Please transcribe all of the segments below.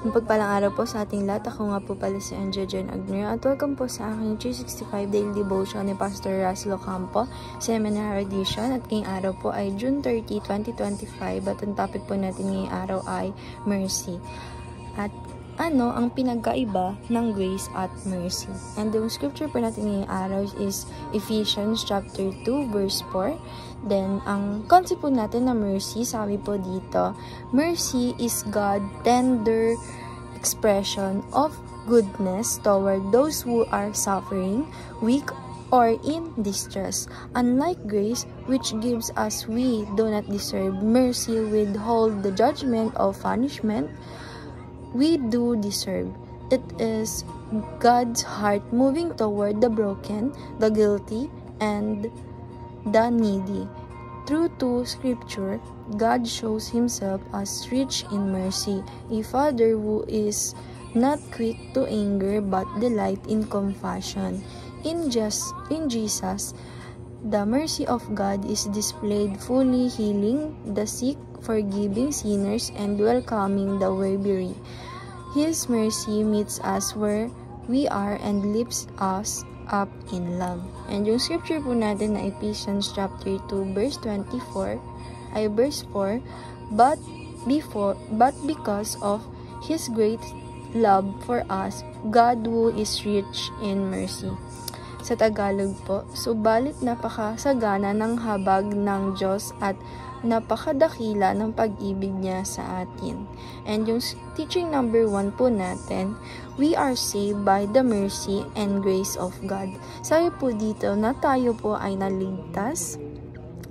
Pagpalang araw po sa ating lahat. Ako nga po pala si Angel John Agner at welcome po sa aking 365 Daily Devotion ni Pastor Russell Ocampo, Seminar Edition. At ngayong araw po ay June 30, 2025 at ang topic po natin ngayong araw ay mercy. At ano ang pinagkaiba ng grace at mercy? And the scripture po natin ngayong araw is Ephesians chapter 2 verse 4. Then, ang concept po natin na mercy, sabi po dito, mercy is God's tender expression of goodness toward those who are suffering, weak, or in distress. Unlike grace, which gives us we do not deserve, mercy withhold the judgment of punishment we do deserve. It is God's heart moving toward the broken, the guilty, and the needy. Through to scripture, God shows himself as rich in mercy, a father who is not quick to anger but delight in compassion. In Jesus, the mercy of God is displayed fully healing the sick, forgiving sinners, and welcoming the weary. His mercy meets us where we are and lifts us up in love. And yung scripture po natin na Ephesians chapter 2 verse 24 ay verse 4, but because of his great love for us, God who is rich in mercy. Sa Tagalog po, subalit napakasagana ng habag ng Diyos at napakadakila ng pag-ibig niya sa atin. And yung teaching number 1 po natin, we are saved by the mercy and grace of God. Sabi po dito na tayo po ay naligtas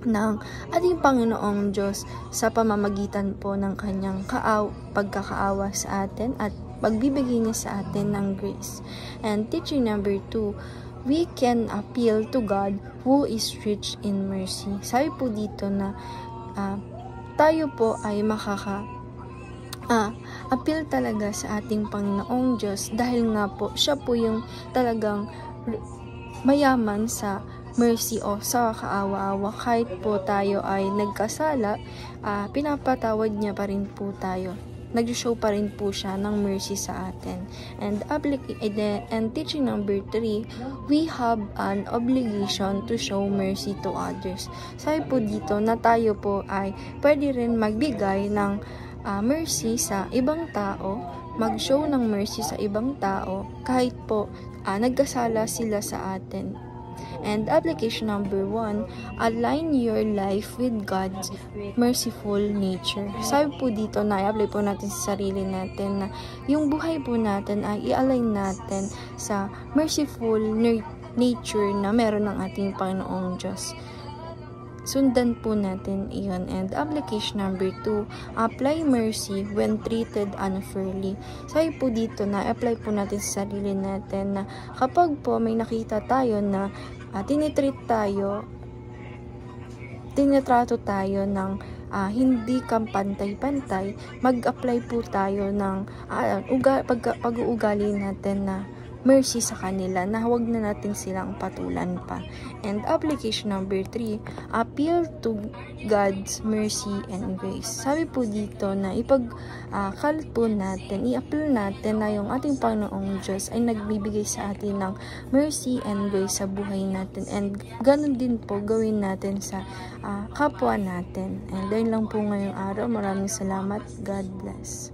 ng ating Panginoong Diyos sa pamamagitan po ng kanyang pagkakaawa sa atin at pagbibigay niya sa atin ng grace. And teaching number 2, we can appeal to God who is rich in mercy. Sabi po dito na tayo po ay appeal talaga sa ating Panginoong Diyos dahil nga po siya po yung talagang mayaman sa mercy o sa kaawa-awa. Kahit po tayo ay nagkasala, pinapatawad niya pa rin po tayo. Nag-show pa rin po siya ng mercy sa atin. And teaching number 3, we have an obligation to show mercy to others. Sabi po dito na tayo po ay pwede rin magbigay ng mercy sa ibang tao, mag-show ng mercy sa ibang tao kahit po nagkasala sila sa atin. And application number 1, align your life with God's merciful nature. Sabi po dito na i-apply po natin sa sarili natin na yung buhay po natin ay i-align natin sa merciful nature na meron ng ating Panginoong Diyos. Sundan po natin iyon. And application number 2, apply mercy when treated unfairly. Sabi po dito na apply po natin sa sarili natin na kapag po may nakita tayo na tinitrato tayo ng hindi kampantay-pantay, mag-apply po tayo ng pag-uugali natin na mercy sa kanila na huwag na natin silang patulan pa. And application number 3, appeal to God's mercy and grace. Sabi po dito na ipagkalat po natin, i-appeal natin na yung ating Panginoong Diyos ay nagbibigay sa atin ng mercy and grace sa buhay natin. And ganun din po gawin natin sa kapwa natin. And dahil lang po ngayong araw, maraming salamat. God bless.